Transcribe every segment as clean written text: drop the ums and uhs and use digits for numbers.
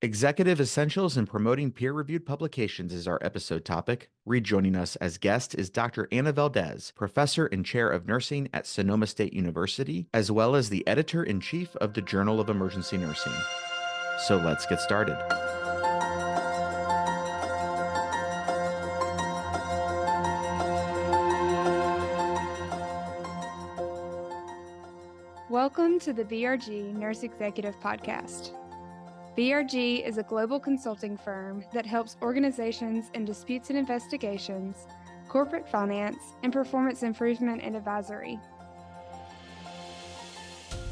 Executive Essentials in Promoting Peer-Reviewed Publications is our episode topic. Rejoining us as guest is Dr. Anna Valdez, Professor and Chair of Nursing at Sonoma State University, as well as the Editor-in-Chief of the Journal of Emergency Nursing. So let's get started. Welcome to the BRG Nurse Executive Podcast. BRG is a global consulting firm that helps organizations in disputes and investigations, corporate finance, and performance improvement and advisory.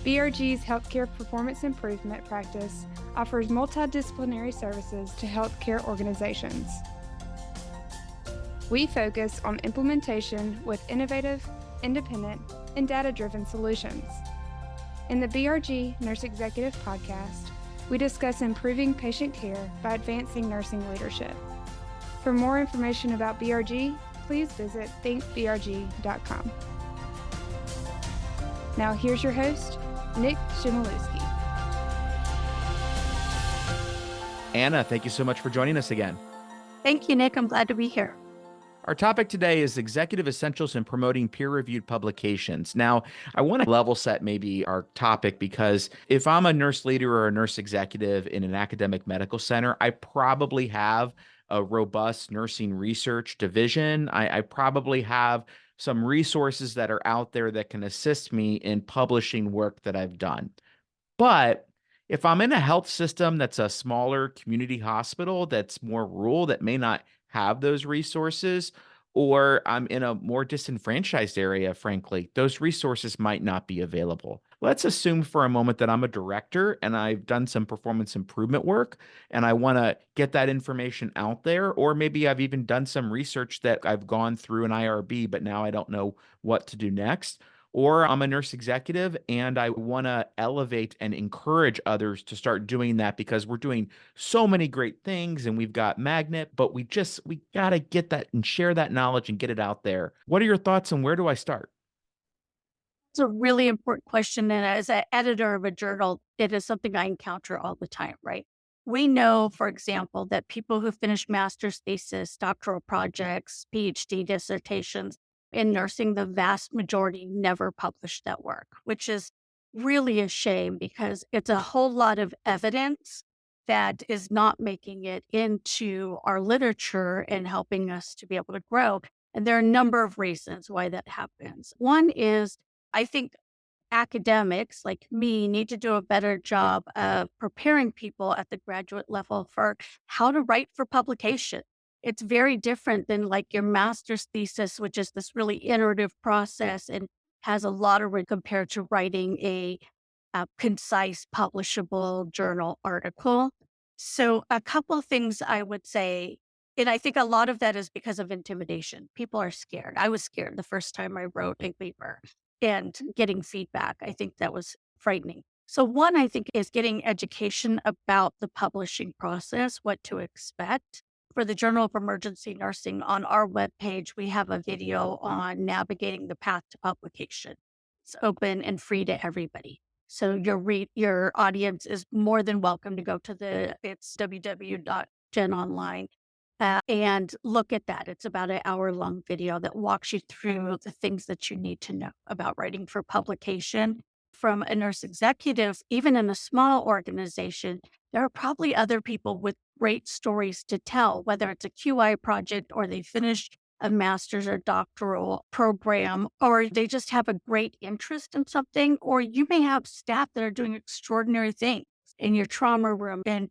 BRG's healthcare performance improvement practice offers multidisciplinary services to healthcare organizations. We focus on implementation with innovative, independent, and data-driven solutions. In the BRG Nurse Executive Podcast, we discuss improving patient care by advancing nursing leadership. For more information about BRG, please visit thinkbrg.com. Now here's your host, Nick Chmielewski. Anna, thank you so much for joining us again. Thank you, Nick. I'm glad to be here. Our topic today is Executive Essentials in Promoting Peer-Reviewed Publications. Now, I want to level set maybe our topic because if I'm a nurse leader or a nurse executive in an academic medical center, I probably have a robust nursing research division. I probably have some resources that are out there that can assist me in publishing work that I've done. But if I'm in a health system that's a smaller community hospital that's more rural, that may not have those resources, or I'm in a more disenfranchised area, frankly, those resources might not be available. Let's assume for a moment that I'm a director and I've done some performance improvement work and I want to get that information out there, or maybe I've even done some research that I've gone through an IRB, but now I don't know what to do next. Or I'm a nurse executive and I want to elevate and encourage others to start doing that because we're doing so many great things and we've got Magnet, but we got to get that and share that knowledge and get it out there. What are your thoughts and where do I start? It's a really important question. And as an editor of a journal, it is something I encounter all the time, right? We know, for example, that people who finish master's thesis, doctoral projects, PhD dissertations in nursing, the vast majority never publish that work, which is really a shame because it's a whole lot of evidence that is not making it into our literature and helping us to be able to grow. And there are a number of reasons why that happens. One is, I think academics like me need to do a better job of preparing people at the graduate level for how to write for publication. It's very different than like your master's thesis, which is this really iterative process and has a lot of compared to writing a concise, publishable journal article. So a couple of things I would say, and I think a lot of that is because of intimidation. People are scared. I was scared the first time I wrote a paper and getting feedback. I think that was frightening. So one, I think, is getting education about the publishing process, what to expect. For the Journal of Emergency Nursing on our webpage, we have a video on navigating the path to publication. It's open and free to everybody. So your audience is more than welcome to go to it's www.genonline and look at that. It's about an hour-long video that walks you through the things that you need to know about writing for publication. From a nurse executive, even in a small organization, there are probably other people with great stories to tell, whether it's a QI project or they finished a master's or doctoral program, or they just have a great interest in something, or you may have staff that are doing extraordinary things in your trauma room and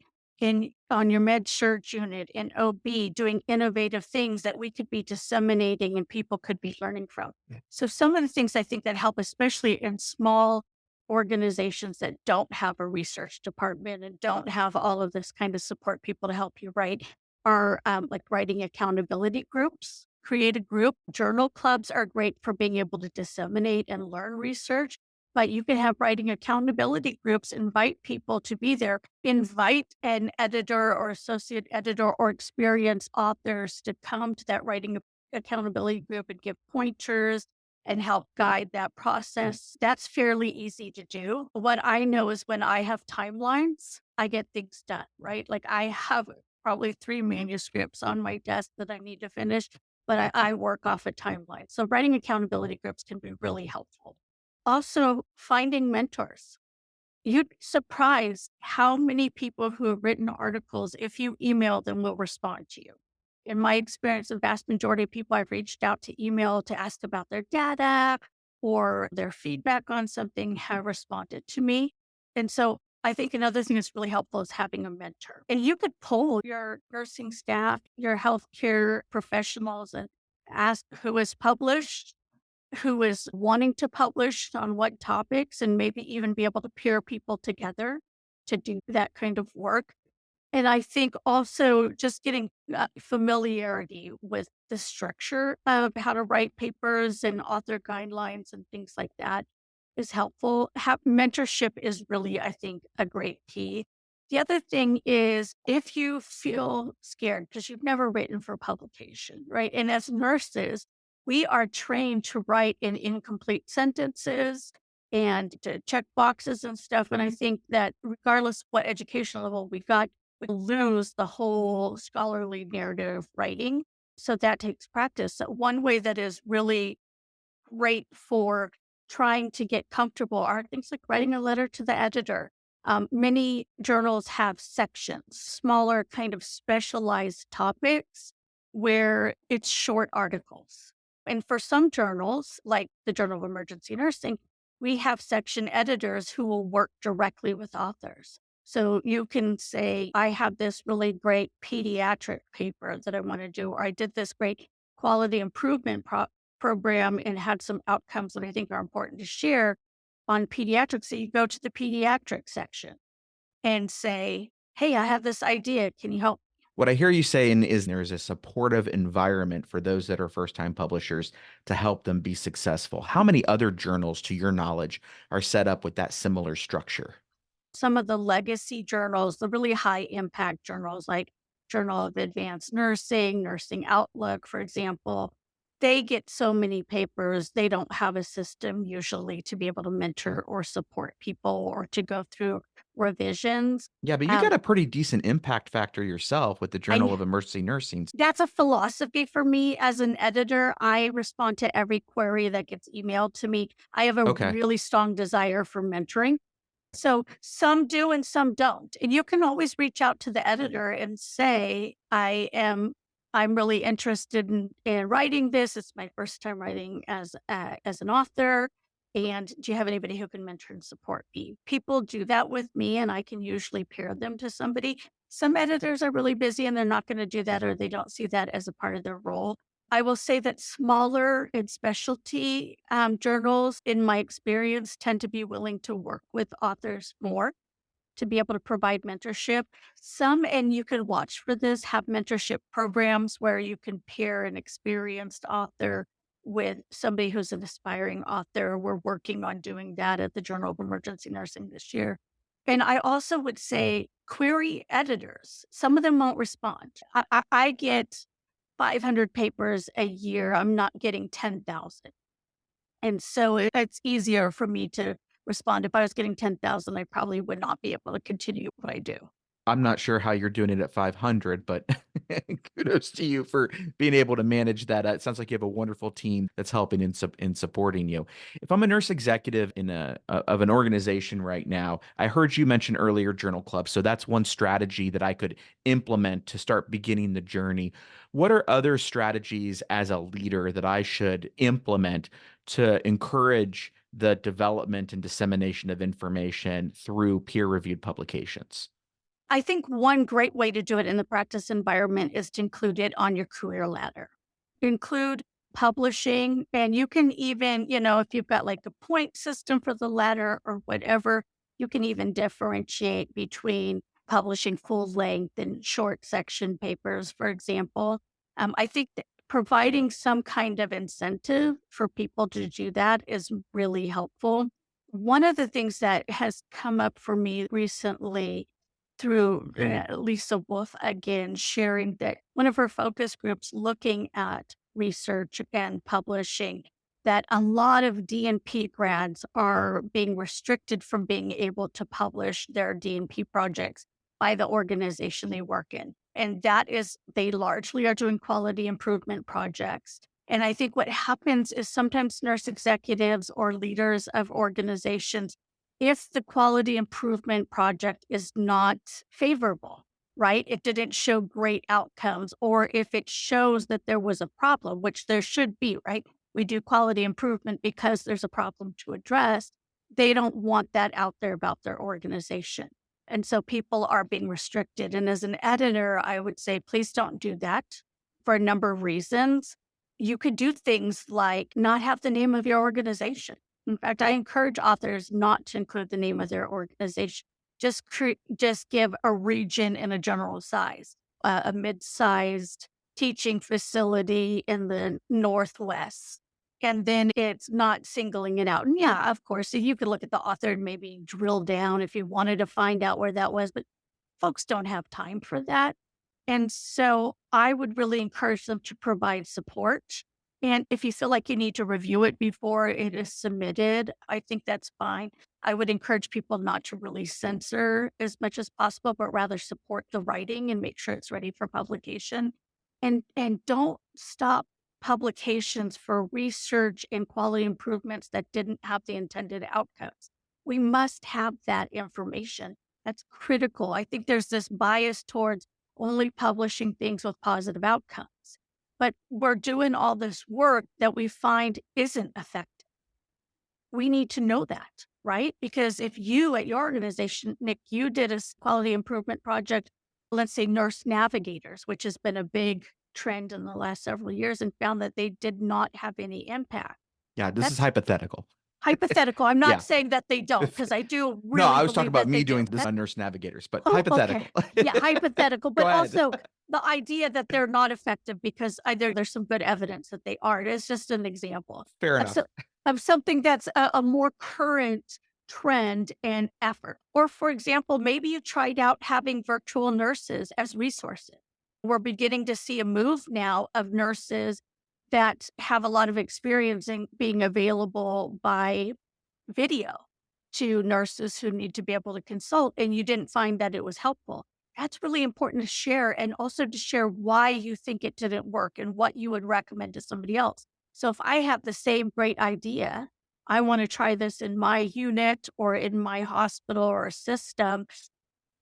on your med surg unit in OB, doing innovative things that we could be disseminating and people could be learning from. Yeah. So some of the things I think that help, especially in small organizations that don't have a research department and don't have all of this kind of support people to help you write, are like writing accountability groups. Create a group. Journal clubs are great for being able to disseminate and learn research. But you can have writing accountability groups, invite people to be there, invite an editor or associate editor or experienced authors to come to that writing accountability group and give pointers and help guide that process. That's fairly easy to do. What I know is when I have timelines I get things done, right? Like I have probably 3 manuscripts on my desk that I need to finish, but I work off a timeline. So writing accountability groups can be really helpful. Also, finding mentors. You'd be surprised how many people who have written articles, if you email them, will respond to you. In my experience, the vast majority of people I've reached out to email to ask about their data or their feedback on something have responded to me. And so I think another thing that's really helpful is having a mentor. And you could poll your nursing staff, your healthcare professionals, and ask who has published, who is wanting to publish on what topics, and maybe even be able to pair people together to do that kind of work. And I think also just getting familiarity with the structure of how to write papers and author guidelines and things like that is helpful. Mentorship is really, I think, a great key. The other thing is if you feel scared because you've never written for publication, right? And as nurses, we are trained to write in incomplete sentences and to check boxes and stuff. And I think that regardless of what educational level we got, we lose the whole scholarly narrative writing. So that takes practice. So one way that is really great for trying to get comfortable are things like writing a letter to the editor. Many journals have sections, smaller kind of specialized topics where it's short articles. And for some journals, like the Journal of Emergency Nursing, we have section editors who will work directly with authors. So you can say, I have this really great pediatric paper that I want to do, or I did this great quality improvement program and had some outcomes that I think are important to share on pediatrics. So you go to the pediatric section and say, hey, I have this idea. Can you help? What I hear you saying is there's a supportive environment for those that are first-time publishers to help them be successful. How many other journals, to your knowledge, are set up with that similar structure? Some of the legacy journals, the really high impact journals like Journal of Advanced Nursing, Nursing Outlook, for example, they get so many papers. They don't have a system usually to be able to mentor or support people or to go through revisions. Yeah, but you got Um, a pretty decent impact factor yourself with the Journal I of Emergency Nursing. That's a philosophy for me as an editor. I respond to every query that gets emailed to me. I have a Okay. really strong desire for mentoring. So some do and some don't. And you can always reach out to the editor and say, I'm really interested in writing this. It's my first time writing as an author. And do you have anybody who can mentor and support me? People do that with me, and I can usually pair them to somebody. Some editors are really busy and they're not going to do that, or they don't see that as a part of their role. I will say that smaller and specialty journals, in my experience, tend to be willing to work with authors more to be able to provide mentorship. Some, and you can watch for this, have mentorship programs where you can pair an experienced author with somebody who's an aspiring author. We're working on doing that at the Journal of Emergency Nursing this year. And I also would say query editors. Some of them won't respond. I get 500 papers a year. I'm not getting 10,000. And so it's easier for me to respond. If I was getting 10,000, I probably would not be able to continue what I do. I'm not sure how you're doing it at 500, but kudos to you for being able to manage that. It sounds like you have a wonderful team that's helping in supporting you. If I'm a nurse executive in of an organization right now, I heard you mention earlier journal club, so that's one strategy that I could implement to start beginning the journey. What are other strategies as a leader that I should implement to encourage the development and dissemination of information through peer-reviewed publications? I think one great way to do it in the practice environment is to include it on your career ladder. Include publishing, and you can even, if you've got like a point system for the ladder or whatever, you can even differentiate between publishing full length and short section papers, for example. I think that providing some kind of incentive for people to do that is really helpful. One of the things that has come up for me recently through Lisa Wolf again sharing that one of her focus groups looking at research and publishing that a lot of DNP grads are being restricted from being able to publish their DNP projects by the organization they work in. And that is, they largely are doing quality improvement projects. And I think what happens is sometimes nurse executives or leaders of organizations, if the quality improvement project is not favorable, right? It didn't show great outcomes, or if it shows that there was a problem, which there should be, right? We do quality improvement because there's a problem to address. They don't want that out there about their organization. And so people are being restricted. And as an editor, I would say, please don't do that for a number of reasons. You could do things like not have the name of your organization. In fact, I encourage authors not to include the name of their organization. Just give a region and a general size, a mid-sized teaching facility in the Northwest. And then it's not singling it out. And yeah, of course, you could look at the author and maybe drill down if you wanted to find out where that was, but folks don't have time for that. And so I would really encourage them to provide support. And if you feel like you need to review it before it is submitted, I think that's fine. I would encourage people not to really censor as much as possible, but rather support the writing and make sure it's ready for publication. And don't stop publications for research and quality improvements that didn't have the intended outcomes. We must have that information. That's critical. I think there's this bias towards only publishing things with positive outcomes. But we're doing all this work that we find isn't effective. We need to know that, right? Because if you at your organization, Nick, you did a quality improvement project, let's say nurse navigators, which has been a big trend in the last several years, and found that they did not have any impact. Yeah, this is That's hypothetical. hypothetical. I'm not Yeah. saying that they don't, because I do really No, I was talking believe about that me they doing do. this on nurse navigators, but Oh, hypothetical. okay. Yeah, hypothetical, but Go ahead. also the idea that they're not effective because either there's some good evidence that they are. It is just an example Fair of, enough. of something that's a more current trend and effort. Or, for example, maybe you tried out having virtual nurses as resources. We're beginning to see a move now of nurses that have a lot of experience in being available by video to nurses who need to be able to consult, and you didn't find that it was helpful. That's really important to share, and also to share why you think it didn't work and what you would recommend to somebody else. So if I have the same great idea, I want to try this in my unit or in my hospital or system,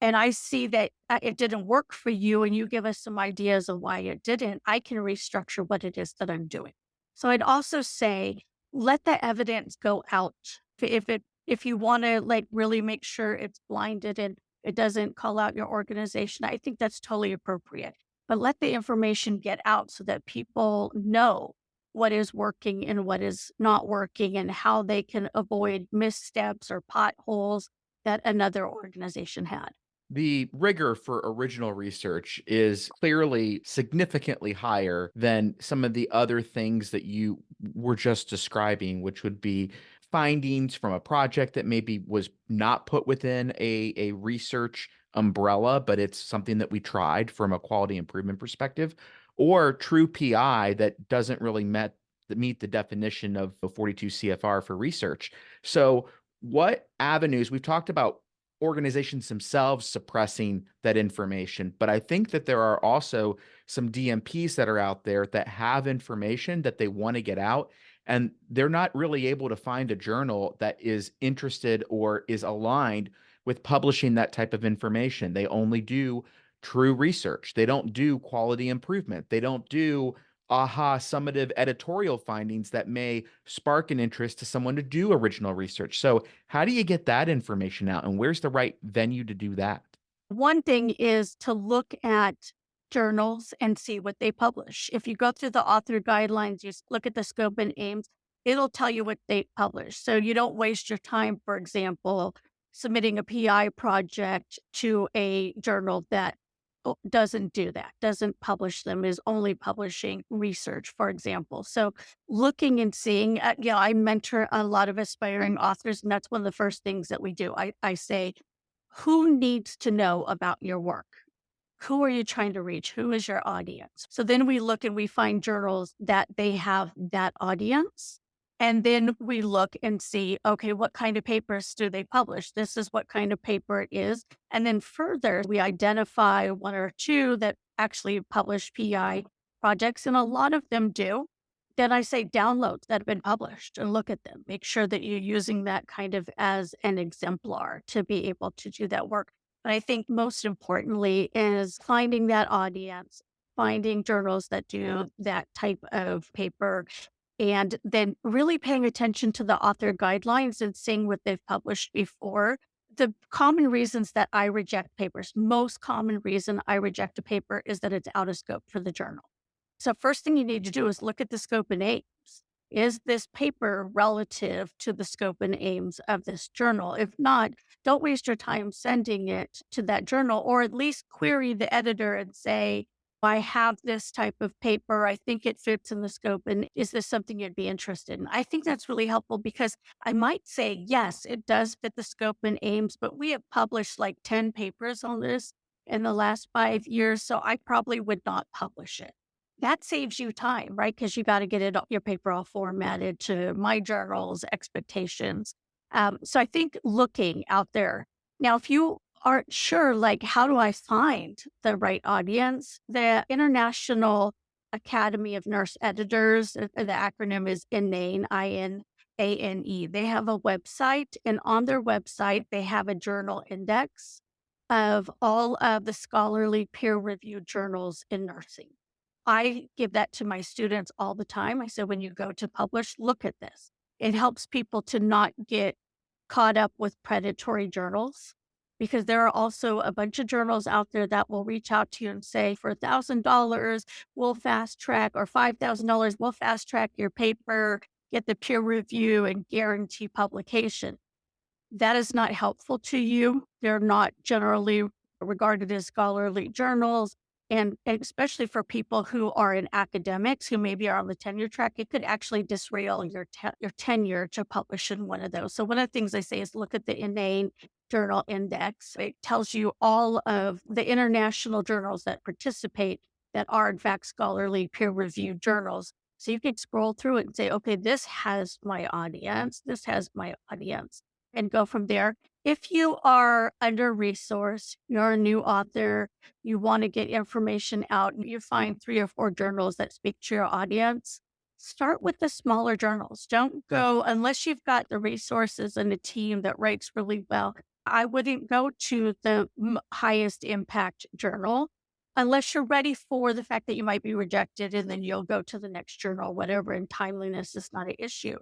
and I see that it didn't work for you and you give us some ideas of why it didn't, I can restructure what it is that I'm doing. So I'd also say, let the evidence go out. If you want to like really make sure it's blinded and it doesn't call out your organization, I think that's totally appropriate. But let the information get out so that people know what is working and what is not working and how they can avoid missteps or potholes that another organization had. The rigor for original research is clearly significantly higher than some of the other things that you were just describing, which would be findings from a project that maybe was not put within a research umbrella, but it's something that we tried from a quality improvement perspective, or true PI that doesn't really meet the definition of the 42 CFR for research. So what avenues, we've talked about organizations themselves suppressing that information, but I think that there are also some DMPs that are out there that have information that they want to get out, and they're not really able to find a journal that is interested or is aligned with publishing that type of information. They only do true research. They don't do quality improvement. They don't do summative editorial findings that may spark an interest to someone to do original research. So how do you get that information out, and where's the right venue to do that? One thing is to look at journals and see what they publish. If you go through the author guidelines, you look at the scope and aims, it'll tell you what they publish. So you don't waste your time, for example, submitting a PI project to a journal that doesn't do that, doesn't publish them, is only publishing research, for example. So looking and seeing, I mentor a lot of aspiring authors, and that's one of the first things that we do. I say, who needs to know about your work? Who are you trying to reach? Who is your audience? So then we look and we find journals that they have that audience. And then we look and see, okay, what kind of papers do they publish? This is what kind of paper it is. And then further, we identify one or two that actually publish PI projects, and a lot of them do. Then I say downloads that have been published and look at them. Make sure that you're using that kind of as an exemplar to be able to do that work. But I think most importantly is finding that audience, finding journals that do that type of paper, and then really paying attention to the author guidelines and seeing what they've published before. The common reasons that I reject papers, most common reason I reject a paper is that it's out of scope for the journal. So first thing you need to do is look at the scope and aims. Is this paper relative to the scope and aims of this journal? If not, don't waste your time sending it to that journal, or at least query the editor and say, I have this type of paper. I think it fits in the scope. And is this something you'd be interested in? I think that's really helpful because I might say, yes, it does fit the scope and aims, but we have published like 10 papers on this in the last 5 years. So I probably would not publish it. That saves you time, right? Because you got to get your paper all formatted to my journal's expectations. So I think looking out there. Now, if you aren't sure, like, how do I find the right audience? The International Academy of Nurse Editors, the acronym is INANE, INANE. They have a website, and on their website, they have a journal index of all of the scholarly peer-reviewed journals in nursing. I give that to my students all the time. I said, when you go to publish, look at this. It helps people to not get caught up with predatory journals, because there are also a bunch of journals out there that will reach out to you and say, for $1,000, we'll fast track, or $5,000, we'll fast track your paper, get the peer review, and guarantee publication. That is not helpful to you. They're not generally regarded as scholarly journals. And especially for people who are in academics, who maybe are on the tenure track, it could actually disrail your tenure to publish in one of those. So one of the things I say is look at the INANE Journal Index. It tells you all of the international journals that participate that are, in fact, scholarly peer-reviewed journals. So you can scroll through it and say, okay, this has my audience, this has my audience, and go from there. If you are under-resourced, you're a new author, you want to get information out, and you find 3 or 4 journals that speak to your audience, start with the smaller journals. Don't go, unless you've got the resources and a team that writes really well, I wouldn't go to the highest impact journal unless you're ready for the fact that you might be rejected, and then you'll go to the next journal, whatever, and timeliness is not an issue.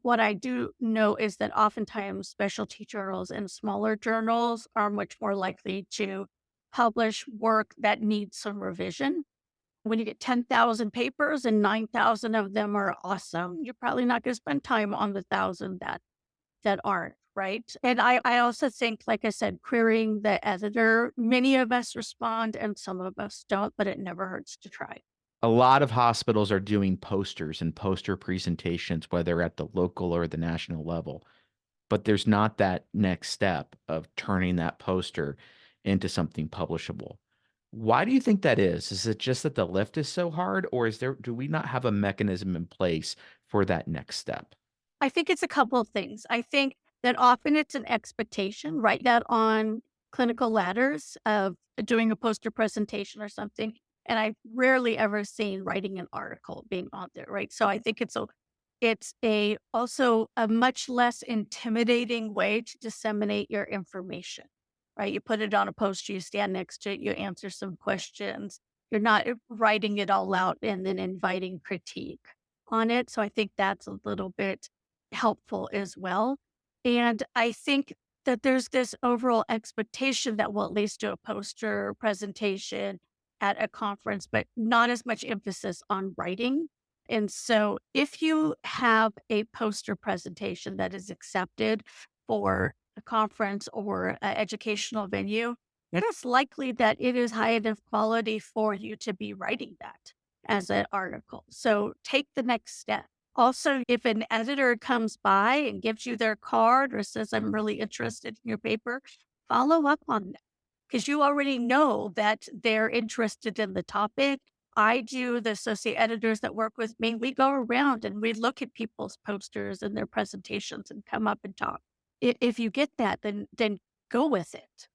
What I do know is that oftentimes specialty journals and smaller journals are much more likely to publish work that needs some revision. When you get 10,000 papers and 9,000 of them are awesome, you're probably not going to spend time on the 1,000 that aren't, right? And I also think, like I said, querying the editor, many of us respond and some of us don't, but it never hurts to try. A lot of hospitals are doing posters and poster presentations, whether at the local or the national level, but there's not that next step of turning that poster into something publishable. Why do you think that is? Is it just that the lift is so hard, or do we not have a mechanism in place for that next step? I think it's a couple of things. I think that often it's an expectation, write that on clinical ladders of doing a poster presentation or something. And I've rarely ever seen writing an article being on there, right? So I think it's also a much less intimidating way to disseminate your information, right? You put it on a poster, you stand next to it, you answer some questions. You're not writing it all out and then inviting critique on it. So I think that's a little bit helpful as well. And I think that there's this overall expectation that we'll at least do a poster presentation at a conference, but not as much emphasis on writing. And so if you have a poster presentation that is accepted for a conference or an educational venue, it is likely that it is high enough quality for you to be writing that as an article. So take the next step. Also, if an editor comes by and gives you their card or says, I'm really interested in your paper, follow up on that, because you already know that they're interested in the topic. I do, the associate editors that work with me, we go around and we look at people's posters and their presentations and come up and talk. If you get that, then go with it.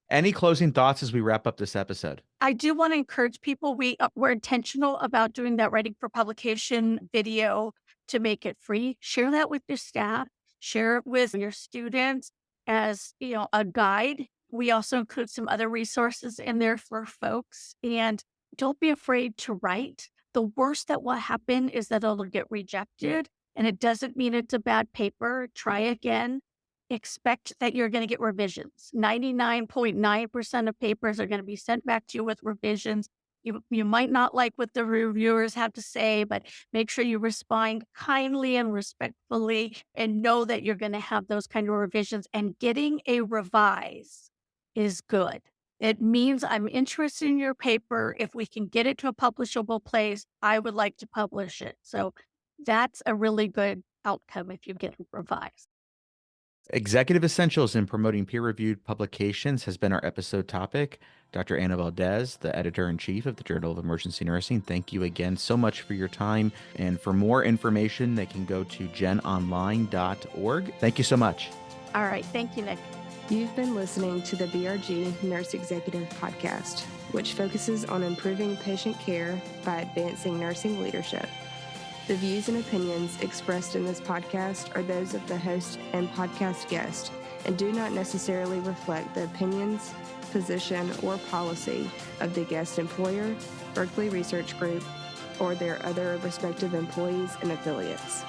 Any closing thoughts as we wrap up this episode? I do want to encourage people. We're intentional about doing that writing for publication video to make it free. Share that with your staff. Share it with your students as, a guide. We also include some other resources in there for folks. And don't be afraid to write. The worst that will happen is that it'll get rejected. And it doesn't mean it's a bad paper. Try again. Expect that you're going to get revisions. 99.9% of papers are going to be sent back to you with revisions. You might not like what the reviewers have to say, but make sure you respond kindly and respectfully and know that you're going to have those kind of revisions. And getting a revise is good. It means I'm interested in your paper. If we can get it to a publishable place, I would like to publish it. So that's a really good outcome if you get a revise. Executive Essentials in Promoting Peer-Reviewed Publications has been our episode topic. Dr. Anna Valdez, the editor-in-chief of the Journal of Emergency Nursing, thank you again so much for your time. And for more information, they can go to genonline.org. Thank you so much. All right. Thank you, Nick. You've been listening to the BRG Nurse Executive Podcast, which focuses on improving patient care by advancing nursing leadership. The views and opinions expressed in this podcast are those of the host and podcast guest and do not necessarily reflect the opinions, position, or policy of the guest employer, Berkeley Research Group, or their other respective employees and affiliates.